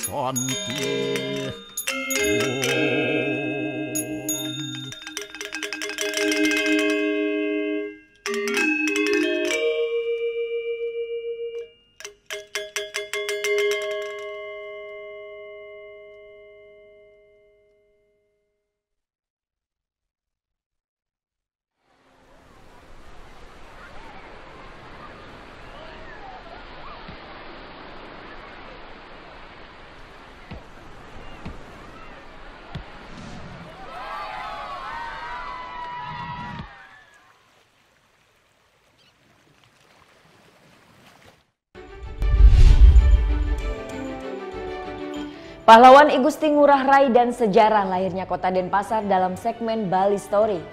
Santi. Pahlawan I Gusti Ngurah Rai dan sejarah lahirnya Kota Denpasar dalam segmen Bali Story.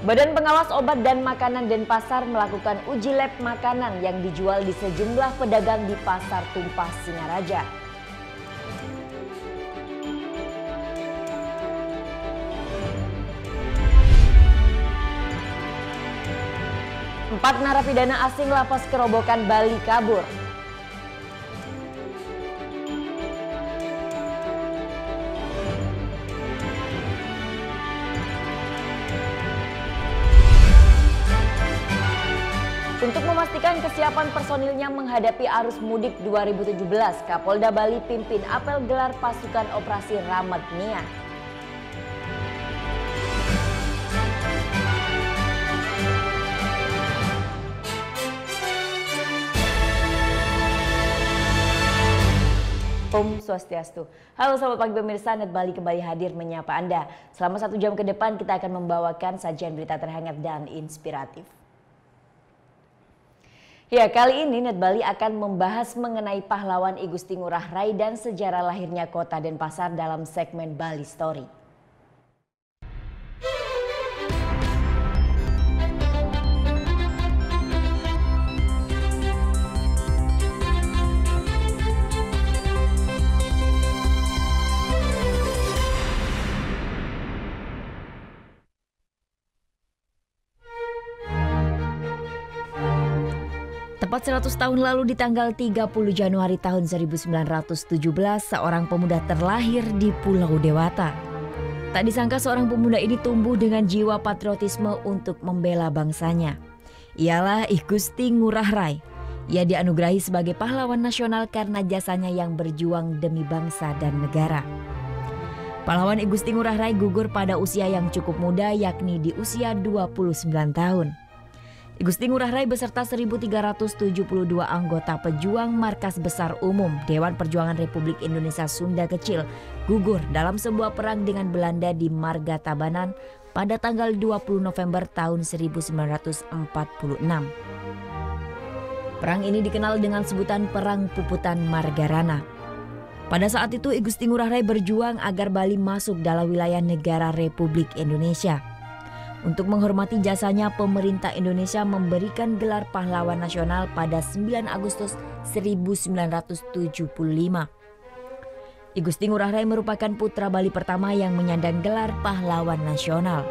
Badan Pengawas Obat dan Makanan Denpasar melakukan uji lab makanan yang dijual di sejumlah pedagang di Pasar Tumpah Singaraja. Empat narapidana asing lapas Kerobokan Bali kabur. Untuk memastikan kesiapan personilnya menghadapi arus mudik 2017, Kapolda Bali pimpin apel gelar pasukan operasi Ramad Nia. Om Swastiastu. Halo sahabat pagi pemirsa, Net Bali kembali hadir menyapa Anda. Selama 1 jam ke depan kita akan membawakan sajian berita terhangat dan inspiratif. Ya, kali ini Net Bali akan membahas mengenai pahlawan I Gusti Ngurah Rai dan sejarah lahirnya Kota Denpasar dalam segmen Bali Story. Tepat 100 tahun lalu di tanggal 30 Januari tahun 1917, seorang pemuda terlahir di Pulau Dewata. Tak disangka seorang pemuda ini tumbuh dengan jiwa patriotisme untuk membela bangsanya. Ialah I Gusti Ngurah Rai. Ia dianugerahi sebagai pahlawan nasional karena jasanya yang berjuang demi bangsa dan negara. Pahlawan I Gusti Ngurah Rai gugur pada usia yang cukup muda, yakni di usia 29 tahun. I Gusti Ngurah Rai beserta 1.372 anggota pejuang Markas Besar Umum Dewan Perjuangan Republik Indonesia Sunda Kecil gugur dalam sebuah perang dengan Belanda di Marga Tabanan pada tanggal 20 November tahun 1946. Perang ini dikenal dengan sebutan Perang Puputan Margarana. Pada saat itu I Gusti Ngurah Rai berjuang agar Bali masuk dalam wilayah negara Republik Indonesia. Untuk menghormati jasanya, pemerintah Indonesia memberikan gelar pahlawan nasional pada 9 Agustus 1975. I Gusti Ngurah Rai merupakan putra Bali pertama yang menyandang gelar pahlawan nasional.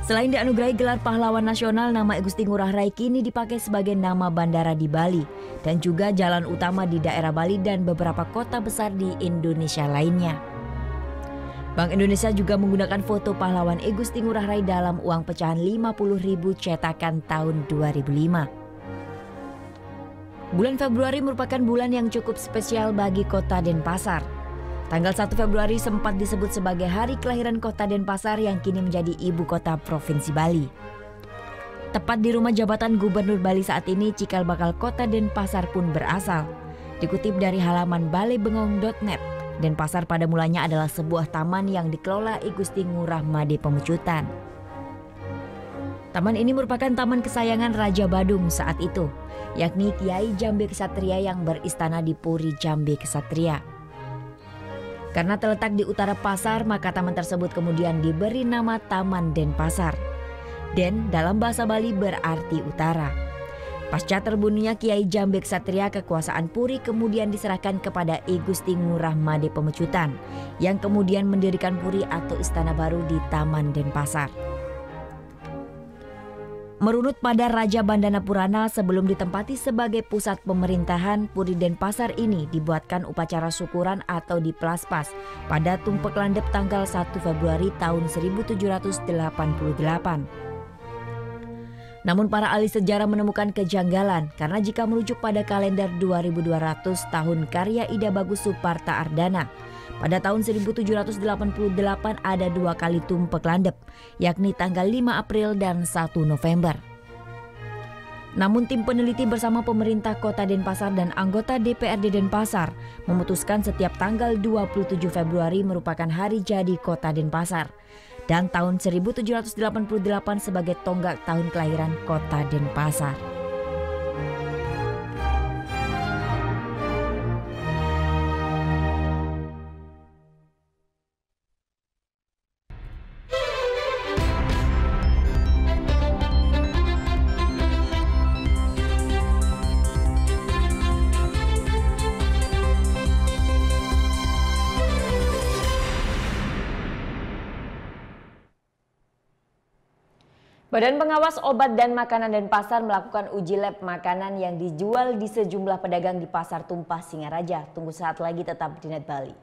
Selain dianugerahi gelar pahlawan nasional, nama I Gusti Ngurah Rai kini dipakai sebagai nama bandara di Bali dan juga jalan utama di daerah Bali dan beberapa kota besar di Indonesia lainnya. Bank Indonesia juga menggunakan foto pahlawan I Gusti Ngurah Rai dalam uang pecahan 50.000 cetakan tahun 2005. Bulan Februari merupakan bulan yang cukup spesial bagi Kota Denpasar. Tanggal 1 Februari sempat disebut sebagai hari kelahiran Kota Denpasar yang kini menjadi ibu kota Provinsi Bali. Tepat di rumah jabatan Gubernur Bali saat ini, cikal bakal Kota Denpasar pun berasal. Dikutip dari halaman balebengong.net. Denpasar pada mulanya adalah sebuah taman yang dikelola I Gusti Ngurah Made Pemecutan. Taman ini merupakan taman kesayangan Raja Badung saat itu, yakni Kiai Jambe Kesatria yang beristana di Puri Jambe Kesatria. Karena terletak di utara pasar, maka taman tersebut kemudian diberi nama Taman Denpasar. Den dalam bahasa Bali berarti utara. Pasca terbunuhnya Kiai Jambe Kesatria, kekuasaan Puri kemudian diserahkan kepada I Gusti Ngurah Made Pemecutan yang kemudian mendirikan Puri atau istana baru di Taman Denpasar. Merunut pada Raja Bandana Purana, sebelum ditempati sebagai pusat pemerintahan, Puri Denpasar ini dibuatkan upacara syukuran atau diplaspas pada Tumpek Landep tanggal 1 Februari tahun 1788. Namun para ahli sejarah menemukan kejanggalan karena jika merujuk pada kalender 2200 tahun karya Ida Bagus Suparta Ardana, pada tahun 1788 ada 2 kali Tumpek Landep, yakni tanggal 5 April dan 1 November. Namun tim peneliti bersama pemerintah Kota Denpasar dan anggota DPRD Denpasar memutuskan setiap tanggal 27 Februari merupakan hari jadi Kota Denpasar. dan tahun 1788 sebagai tonggak tahun kelahiran kota Denpasar. Badan Pengawas Obat dan Makanan Denpasar melakukan uji lab makanan yang dijual di sejumlah pedagang di Pasar Tumpah Singaraja. Tunggu saat lagi, tetap di Net Bali.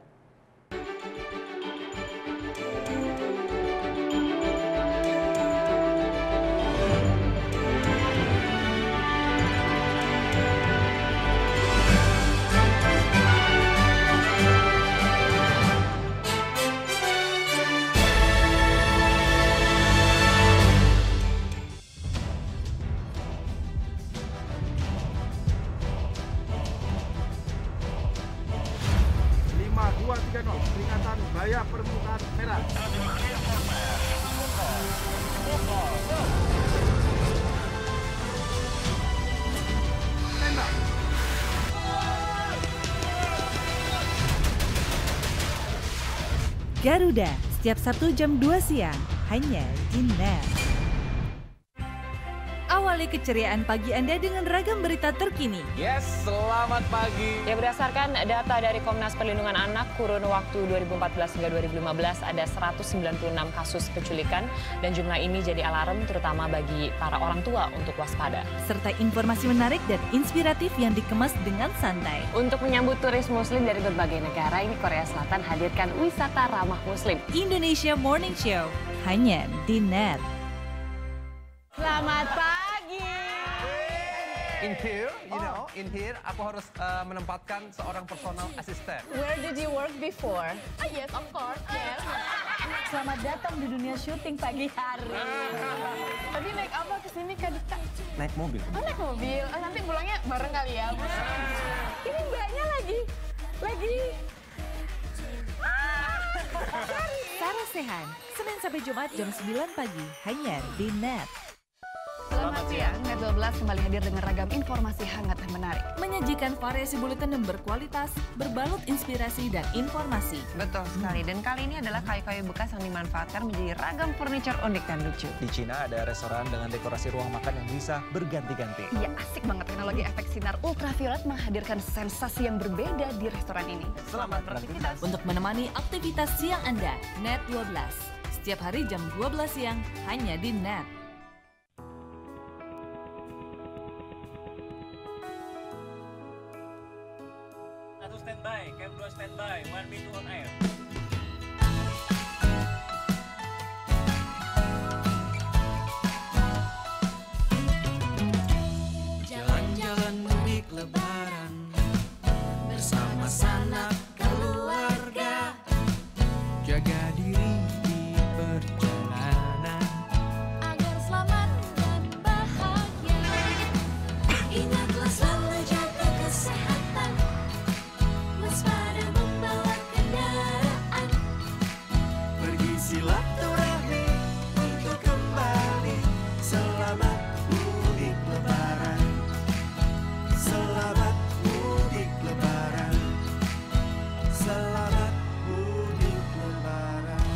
Peringatan bahaya permukaan merah. Tembak. Garuda, setiap Sabtu jam 2 siang, hanya di Net. Awali keceriaan pagi Anda dengan ragam berita terkini. Yes, selamat pagi. Ya, berdasarkan data dari Komnas Perlindungan Anak, kurun waktu 2014 hingga 2015 ada 196 kasus penculikan dan jumlah ini jadi alarm terutama bagi para orang tua untuk waspada. Serta informasi menarik dan inspiratif yang dikemas dengan santai. Untuk menyambut turis muslim dari berbagai negara, ini Korea Selatan hadirkan wisata ramah muslim. Indonesia Morning Show, hanya di Net. Selamat pagi. In here, aku harus menempatkan seorang personal assistant. Where did you work before? Yes, of course. Yes. Selamat datang di dunia syuting pagi hari. Tadi naik apa ke sini Kak Dika? Naik mobil. Oh, naik mobil. Oh, nanti pulangnya bareng kali ya. Ini mbaknya lagi. Sarah Sehan, Senin sampai Jumat jam 9 pagi, hanya di Net. Selamat siang, Net 12 kembali hadir dengan ragam informasi hangat dan menarik. Menyajikan variasi buletin yang berkualitas, berbalut inspirasi dan informasi. Betul sekali, dan kali ini adalah kayu-kayu bekas yang dimanfaatkan menjadi ragam furniture unik dan lucu. Di Cina ada restoran dengan dekorasi ruang makan yang bisa berganti-ganti. Ya, asik banget teknologi efek sinar ultraviolet menghadirkan sensasi yang berbeda di restoran ini. Selamat beraktivitas. Untuk menemani aktivitas siang Anda, Net 12. Setiap hari jam 12 siang, hanya di Net. Standby, Cam 2 standby, 1B2 on air. Jalan-jalan mudik lebaran bersama sanak keluarga. Jaga diri di perjalanan agar selamat dan bahagia. Ingatlah selalu jaga kesehatan. Waspada membawa kendaraan. Pergi silaturahmi untuk kembali. Selamat mudik lebaran. Selamat mudik lebaran. Selamat mudik lebaran.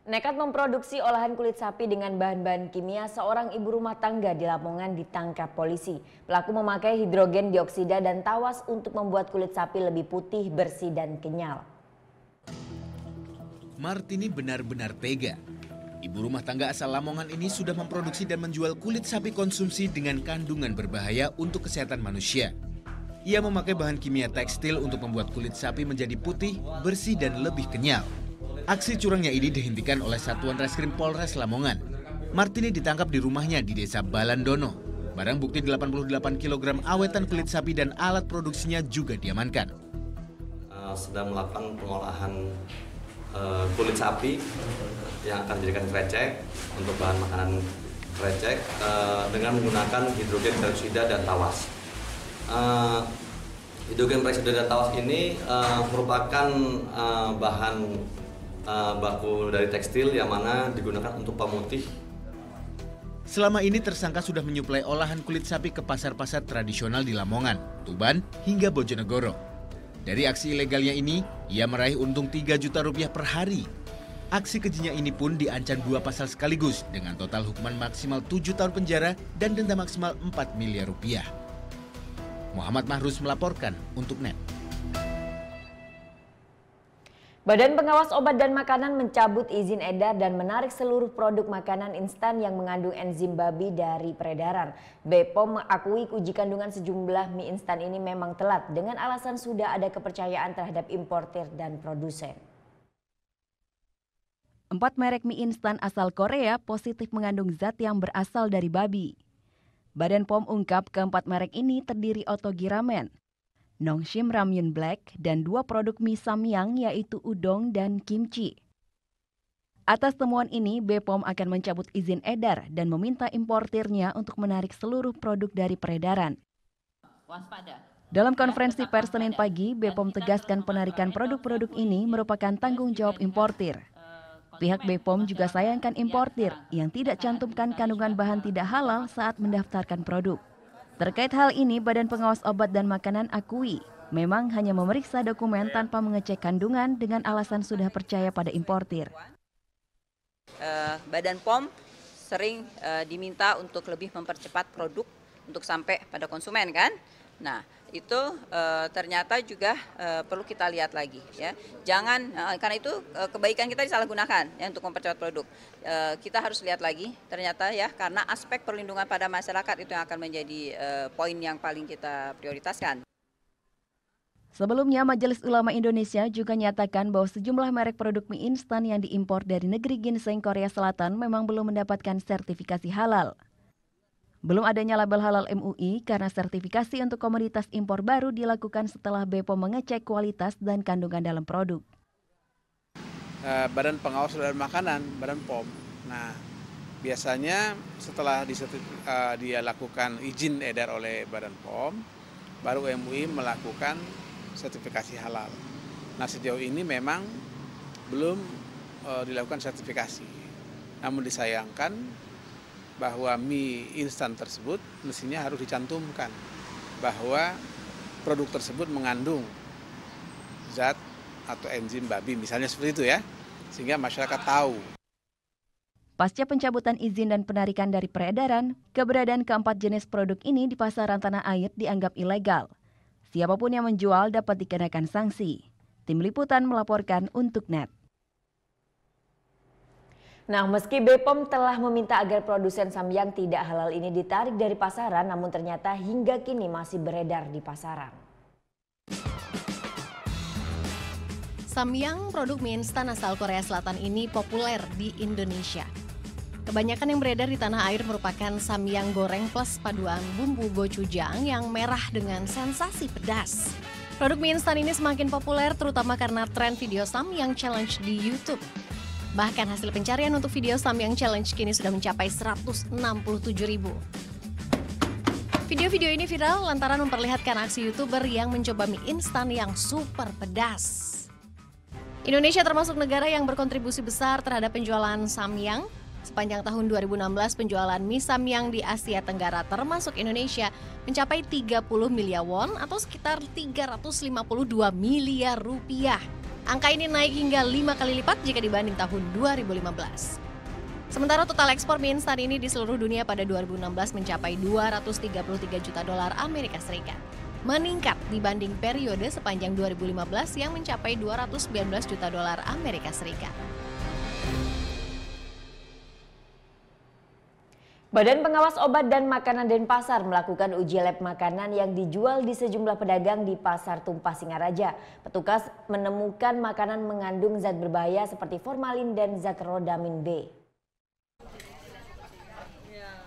Nekat memproduksi olahan kulit sapi dengan bahan-bahan kimia, seorang ibu rumah tangga di Lamongan ditangkap polisi. Pelaku memakai hidrogen dioksida dan tawas untuk membuat kulit sapi lebih putih, bersih, dan kenyal. Martini benar-benar tega. Ibu rumah tangga asal Lamongan ini sudah memproduksi dan menjual kulit sapi konsumsi dengan kandungan berbahaya untuk kesehatan manusia. Ia memakai bahan kimia tekstil untuk membuat kulit sapi menjadi putih, bersih, dan lebih kenyal. Aksi curangnya ini dihentikan oleh Satuan Reskrim Polres Lamongan. Martini ditangkap di rumahnya di Desa Balandono. Barang bukti 88 kg awetan kulit sapi dan alat produksinya juga diamankan. Sedang melakukan pengolahan kulit sapi yang akan dijadikan krecek untuk bahan makanan krecek dengan menggunakan hidrogen peroksida dan tawas. Hidrogen peroksida dan tawas ini merupakan bahan baku dari tekstil yang mana digunakan untuk pemutih. Selama ini tersangka sudah menyuplai olahan kulit sapi ke pasar-pasar tradisional di Lamongan, Tuban, hingga Bojonegoro. Dari aksi ilegalnya ini, ia meraih untung 3 juta rupiah per hari. Aksi kejinya ini pun diancam 2 pasal sekaligus dengan total hukuman maksimal 7 tahun penjara dan denda maksimal 4 miliar rupiah. Muhammad Mahrus melaporkan untuk NET. Badan Pengawas Obat dan Makanan mencabut izin edar dan menarik seluruh produk makanan instan yang mengandung enzim babi dari peredaran. BPOM mengakui uji kandungan sejumlah mie instan ini memang telat dengan alasan sudah ada kepercayaan terhadap importir dan produsen. 4 merek mie instan asal Korea positif mengandung zat yang berasal dari babi. Badan POM ungkap keempat merek ini terdiri Otogi Ramen, Nongshim Ramyun Black, dan 2 produk mie Samyang yaitu udong dan kimchi. Atas temuan ini, BPOM akan mencabut izin edar dan meminta importirnya untuk menarik seluruh produk dari peredaran. Dalam konferensi pers Senin pagi, BPOM tegaskan penarikan produk-produk ini merupakan tanggung jawab importir. Pihak BPOM juga sayangkan importir yang tidak cantumkan kandungan bahan tidak halal saat mendaftarkan produk. Terkait hal ini, Badan Pengawas Obat dan Makanan akui memang hanya memeriksa dokumen tanpa mengecek kandungan dengan alasan sudah percaya pada importir. Badan POM sering diminta untuk lebih mempercepat produk untuk sampai pada konsumen kan. Nah, itu ternyata juga perlu kita lihat lagi ya. Jangan karena itu kebaikan kita disalahgunakan ya untuk mempercepat produk. Kita harus lihat lagi ternyata ya karena aspek perlindungan pada masyarakat itu yang akan menjadi poin yang paling kita prioritaskan. Sebelumnya, Majelis Ulama Indonesia juga nyatakan bahwa sejumlah merek produk mie instan yang diimpor dari negeri ginseng Korea Selatan memang belum mendapatkan sertifikasi halal. Belum adanya label halal MUI karena sertifikasi untuk komoditas impor baru dilakukan setelah BPOM mengecek kualitas dan kandungan dalam produk. Badan Pengawas Obat dan Makanan, Badan POM. Nah, biasanya setelah dia lakukan izin edar oleh Badan POM, baru MUI melakukan sertifikasi halal. Nah, sejauh ini memang belum dilakukan sertifikasi. Namun disayangkan bahwa mie instan tersebut mestinya harus dicantumkan bahwa produk tersebut mengandung zat atau enzim babi, misalnya seperti itu ya, sehingga masyarakat tahu. Pasca pencabutan izin dan penarikan dari peredaran, keberadaan keempat jenis produk ini di pasaran tanah air dianggap ilegal. Siapapun yang menjual dapat dikenakan sanksi. Tim Liputan melaporkan untuk NET. Nah, meski BPOM telah meminta agar produsen samyang tidak halal ini ditarik dari pasaran, namun ternyata hingga kini masih beredar di pasaran. Samyang, produk mie instan asal Korea Selatan ini populer di Indonesia. Kebanyakan yang beredar di tanah air merupakan samyang goreng plus paduan bumbu gochujang yang merah dengan sensasi pedas. Produk mie instan ini semakin populer terutama karena tren video samyang challenge di YouTube. Bahkan hasil pencarian untuk video samyang challenge kini sudah mencapai 167.000. Video-video ini viral lantaran memperlihatkan aksi YouTuber yang mencoba mie instan yang super pedas. Indonesia termasuk negara yang berkontribusi besar terhadap penjualan samyang. Sepanjang tahun 2016, penjualan mie samyang di Asia Tenggara termasuk Indonesia mencapai 30 miliar won atau sekitar 352 miliar rupiah. Angka ini naik hingga 5 kali lipat jika dibanding tahun 2015. Sementara total ekspor mie instan ini di seluruh dunia pada 2016 mencapai 233 juta dolar Amerika Serikat. Meningkat dibanding periode sepanjang 2015 yang mencapai 219 juta dolar Amerika Serikat. Badan Pengawas Obat dan Makanan Denpasar melakukan uji lab makanan yang dijual di sejumlah pedagang di Pasar Tumpah Singaraja. Petugas menemukan makanan mengandung zat berbahaya seperti formalin dan zat rodamin B.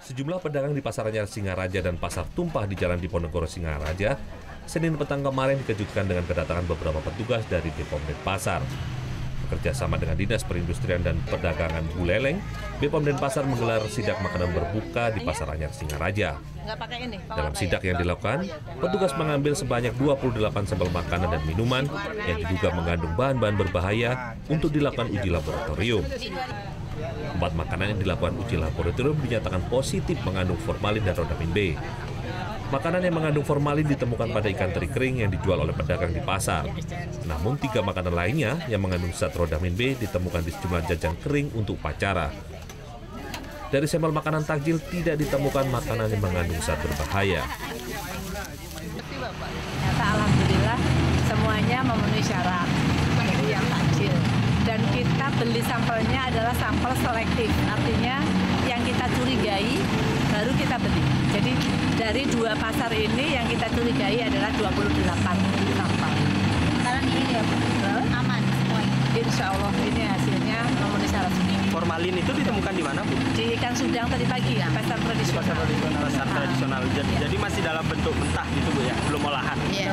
Sejumlah pedagang di Pasar Anyar Singaraja dan Pasar Tumpah di Jalan Diponegoro Singaraja, Senin petang kemarin dikejutkan dengan kedatangan beberapa petugas dari Bepom Denpasar. Bekerjasama dengan Dinas Perindustrian dan Perdagangan Buleleng, Bepom Denpasar menggelar sidak makanan berbuka di Pasar Anyar Singaraja. Dalam sidak yang dilakukan, petugas mengambil sebanyak 28 sampel makanan dan minuman yang diduga mengandung bahan-bahan berbahaya untuk dilakukan uji laboratorium. 4 makanan yang dilakukan uji laboratorium dinyatakan positif mengandung formalin dan rodamin B. Makanan yang mengandung formalin ditemukan pada ikan teri kering yang dijual oleh pedagang di pasar. Namun 3 makanan lainnya yang mengandung zat rodamin B ditemukan di sejumlah jajan kering untuk upacara. Dari sampel makanan takjil tidak ditemukan makanan yang mengandung zat berbahaya. Ternyata alhamdulillah semuanya memenuhi syarat untuk yang takjil. Dan kita beli sampelnya adalah sampel selektif, artinya yang kita curigai baru kita beli. Jadi dari 2 pasar ini yang kita curigai adalah 28 sampel. Sekarang ini ya Bu, aman semuanya. Insya Allah ini hasilnya memenuhi syarat. Formalin itu ditemukan di mana Bu? Di Ikan Sudang tadi pagi, pasar tradisional. Pasar tradisional. Jadi masih dalam bentuk mentah gitu Bu ya, belum olahan. Iya.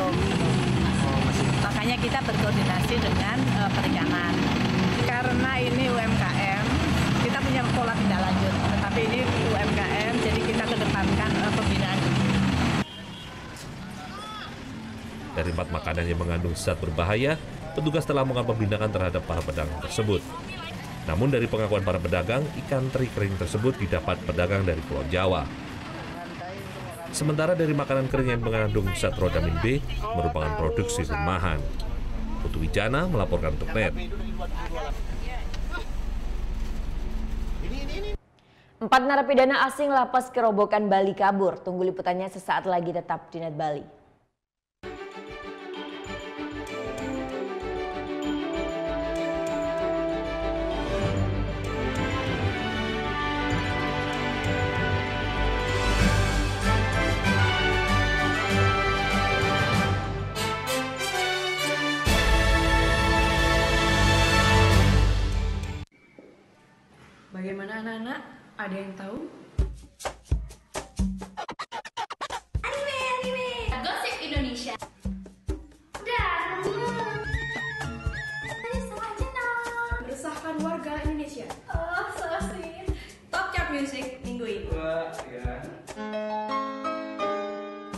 Makanya kita berkoordinasi dengan perikanan. Karena ini UMKM, kita punya pola tindak lanjut. Tetapi ini UMKM, jadi kita kedepankan pembinaan. Dari 4 makanan yang mengandung zat berbahaya, petugas telah melakukan pembinaan terhadap para pedagang tersebut. Namun dari pengakuan para pedagang, ikan teri kering tersebut didapat pedagang dari Pulau Jawa. Sementara dari makanan kering yang mengandung zat rodamin B merupakan produksi rumahan. Putu Wijana melaporkan untuk NET. 4 narapidana asing lapas Kerobokan Bali kabur. Tunggu liputannya sesaat lagi, tetap di NET Bali. Bagaimana anak-anak? Ada yang tahu? Anime. Gosip Indonesia. Dan meresahkan warga Indonesia. oh, so sweet. Top chart music minggu ini.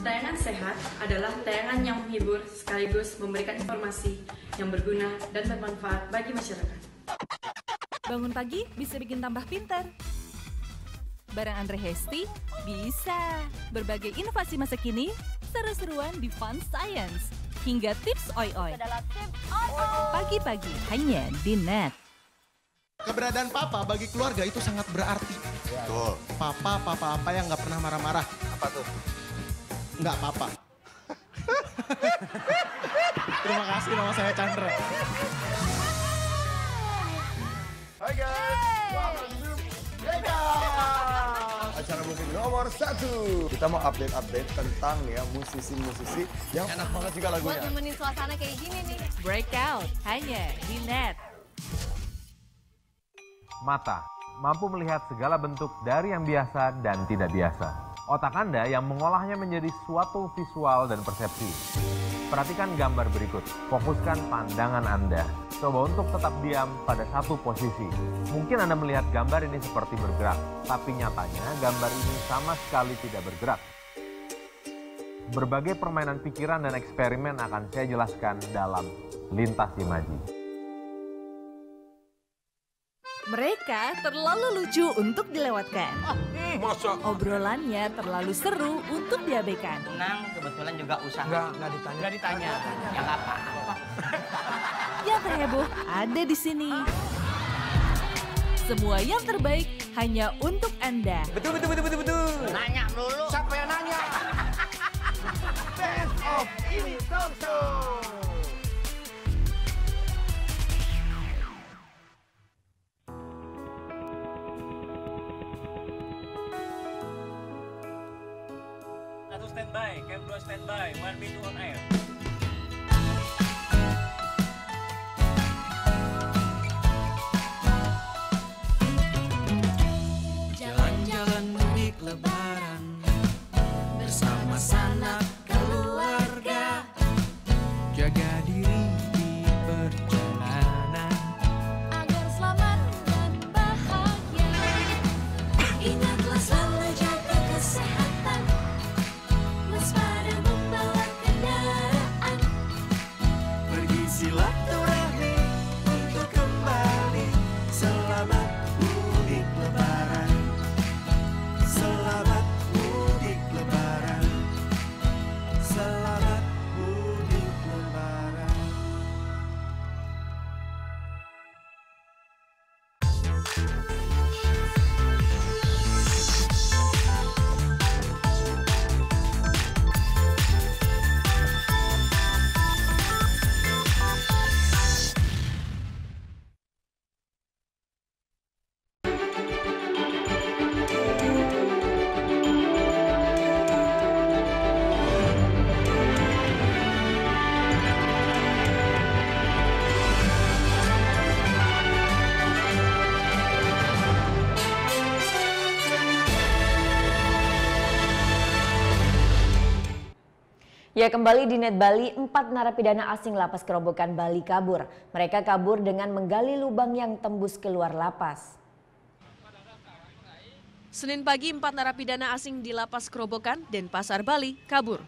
Tayangan sehat adalah tayangan yang menghibur sekaligus memberikan informasi yang berguna dan bermanfaat bagi masyarakat. Bangun pagi bisa bikin tambah pintar. Bareng Andre Hesti bisa. Berbagai inovasi masa kini, seru-seruan di Fun Science. Hingga tips oi-oi. Pagi-pagi hanya di NET. Keberadaan papa bagi keluarga itu sangat berarti. Betul. Papa apa yang nggak pernah marah-marah. Apa tuh? Nggak apa-apa. Terima kasih, nama saya Chandra. Hai guys, welcome to Mega acara musik nomor 1. Kita mau update tentang ya musisi-musisi yang enak banget juga lagunya. Buat nemenin suasana kayak gini nih. Breakout hanya di NET. Mata mampu melihat segala bentuk dari yang biasa dan tidak biasa. Otak Anda yang mengolahnya menjadi suatu visual dan persepsi. Perhatikan gambar berikut. Fokuskan pandangan Anda. Coba untuk tetap diam pada satu posisi. Mungkin Anda melihat gambar ini seperti bergerak, tapi nyatanya gambar ini sama sekali tidak bergerak. Berbagai permainan pikiran dan eksperimen akan saya jelaskan dalam Lintas Imaji. Mereka terlalu lucu untuk dilewatkan. Masa? Obrolannya terlalu seru untuk diabaikan. Tenang, kebetulan juga usaha. Nggak ditanya. Ya nggak apa-apa. Yang terheboh ada di sini. Semua yang terbaik hanya untuk Anda. Betul. Nanya dulu. Siapa yang nanya? Best of Ini Talk Show. standby, Cam 2 standby, 1B2 on air. Jalan-jalan mudik lebaran bersama sanak keluarga. Jaga diri di perjalanan agar selamat dan bahagia. Ingatlah selalu jaga kesehatan, waspada membawa kendaraan. pergi silaturahmi untuk kembali. Selamat mudik lebaran, selamat mudik lebaran, selamat mudik lebaran. Ya, kembali di Net Bali, 4 narapidana asing lapas Kerobokan Bali kabur. Mereka kabur dengan menggali lubang yang tembus keluar lapas. Senin pagi, 4 narapidana asing di lapas Kerobokan, Denpasar, Bali kabur.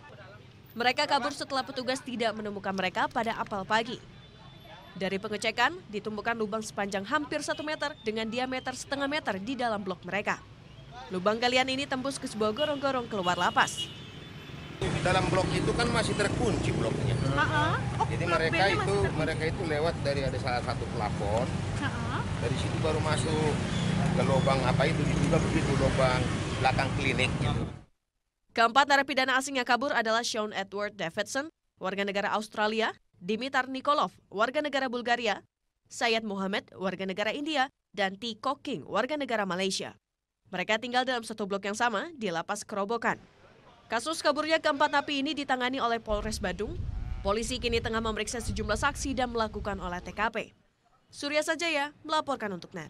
Mereka kabur setelah petugas tidak menemukan mereka pada apel pagi. Dari pengecekan, ditemukan lubang sepanjang hampir 1 meter dengan diameter setengah meter di dalam blok mereka. Lubang galian ini tembus ke sebuah gorong-gorong keluar lapas. Dalam blok itu kan masih terkunci bloknya. Jadi mereka itu lewat dari ada salah satu pelapor. Dari situ baru masuk ke lubang apa itu juga begitu, lubang belakang klinik. Keempat narapidana asing yang kabur adalah Sean Edward Davidson, warga negara Australia, Dimitar Nikolov, warga negara Bulgaria, Syed Muhammad, warga negara India, dan T. Koking, warga negara Malaysia. Mereka tinggal dalam satu blok yang sama di lapas Kerobokan. Kasus kaburnya keempat napi ini ditangani oleh Polres Badung. Polisi kini tengah memeriksa sejumlah saksi dan melakukan olah TKP. Surya Sajaya melaporkan untuk NET.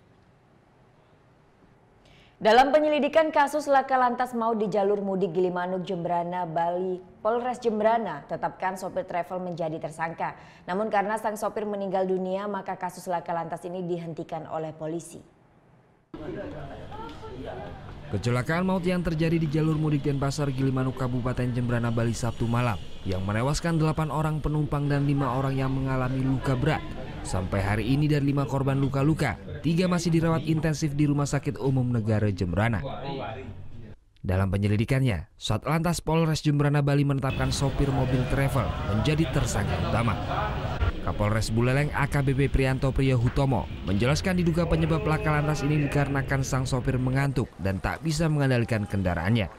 Dalam penyelidikan kasus laka lantas maut di jalur mudik Gilimanuk Jembrana, Bali, Polres Jembrana tetapkan sopir travel menjadi tersangka. Namun karena sang sopir meninggal dunia, maka kasus laka lantas ini dihentikan oleh polisi. Kecelakaan maut yang terjadi di jalur mudik Denpasar Gilimanuk Kabupaten Jembrana, Bali Sabtu malam yang menewaskan 8 orang penumpang dan 5 orang yang mengalami luka berat. Sampai hari ini dari 5 korban luka-luka, 3 masih dirawat intensif di Rumah Sakit Umum Negara Jembrana. Dalam penyelidikannya, Satlantas Polres Jembrana, Bali menetapkan sopir mobil travel menjadi tersangka utama. Kapolres Buleleng AKBP Prianto Priyohutomo menjelaskan diduga penyebab laka lantas ini dikarenakan sang sopir mengantuk dan tak bisa mengendalikan kendaraannya.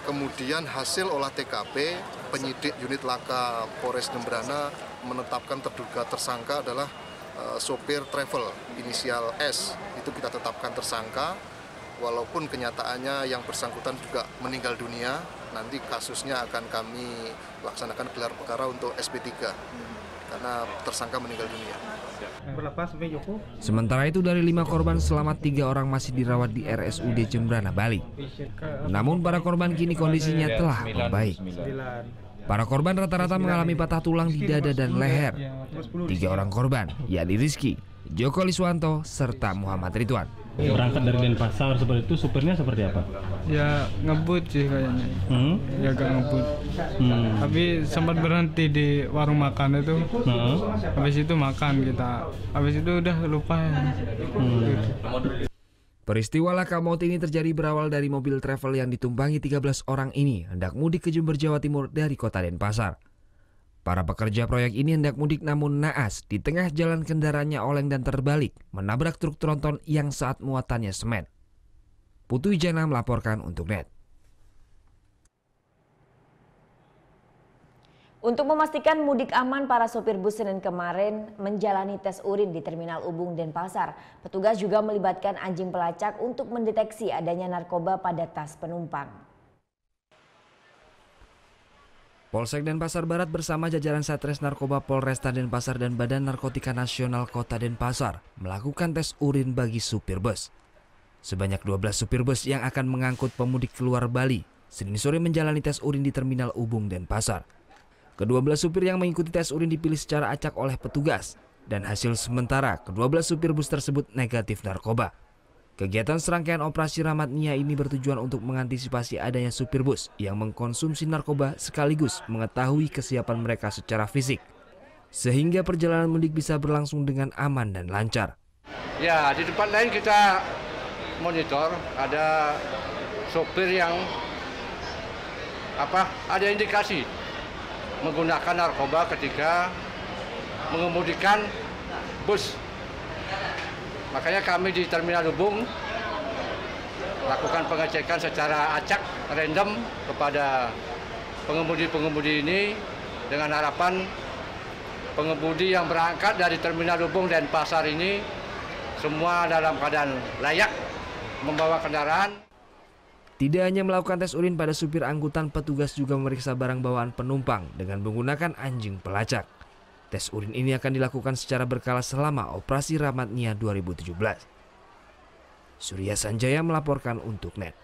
Kemudian hasil olah TKP, penyidik unit laka Polres Jembrana menetapkan terduga tersangka adalah sopir travel inisial S. Itu kita tetapkan tersangka, walaupun kenyataannya yang bersangkutan juga meninggal dunia. Nanti kasusnya akan kami laksanakan gelar perkara untuk SP3. Karena tersangka meninggal dunia. Sementara itu dari 5 korban selamat 3 orang masih dirawat di RSUD Jembrana, Bali. Namun para korban kini kondisinya telah membaik. Para korban rata-rata mengalami patah tulang di dada dan leher. 3 orang korban, yakni Rizky, Joko Liswanto, serta Muhammad Ridwan. Berangkat dari Denpasar seperti itu, supirnya seperti apa? Ya ngebut sih kayaknya. Ya agak ngebut. Tapi sempat berhenti di warung makan itu. Habis itu makan kita. Habis itu udah lupa. Peristiwa laka maut ini terjadi berawal dari mobil travel yang ditumpangi 13 orang ini hendak mudik ke Jember, Jawa Timur dari kota Denpasar. Para pekerja proyek ini hendak mudik namun naas di tengah jalan kendaraannya oleng dan terbalik menabrak truk tronton yang saat muatannya semen. Putu Wijana melaporkan untuk NET. Untuk memastikan mudik aman, para sopir bus Senin kemarin menjalani tes urin di Terminal Ubung Denpasar. Petugas juga melibatkan anjing pelacak untuk mendeteksi adanya narkoba pada tas penumpang. Polsek Denpasar Barat bersama jajaran Satres Narkoba Polresta Denpasar dan Badan Narkotika Nasional Kota Denpasar melakukan tes urin bagi supir bus. Sebanyak 12 supir bus yang akan mengangkut pemudik keluar Bali Senin sore menjalani tes urin di Terminal Ubung Denpasar. Ke-12 supir yang mengikuti tes urin dipilih secara acak oleh petugas dan hasil sementara ke-12 supir bus tersebut negatif narkoba. Kegiatan serangkaian operasi Rahmat Nia ini bertujuan untuk mengantisipasi adanya supir bus yang mengkonsumsi narkoba sekaligus mengetahui kesiapan mereka secara fisik, sehingga perjalanan mudik bisa berlangsung dengan aman dan lancar. Ya, di tempat lain kita monitor ada sopir yang ada indikasi menggunakan narkoba ketika mengemudikan bus. Makanya kami di Terminal Ubung lakukan pengecekan secara acak, random kepada pengemudi-pengemudi ini dengan harapan pengemudi yang berangkat dari Terminal Ubung dan Pasar ini semua dalam keadaan layak membawa kendaraan. Tidak hanya melakukan tes urin pada supir angkutan, petugas juga memeriksa barang bawaan penumpang dengan menggunakan anjing pelacak. Tes urin ini akan dilakukan secara berkala selama Operasi Rahmat Nia 2017. Surya Sanjaya melaporkan untuk NET.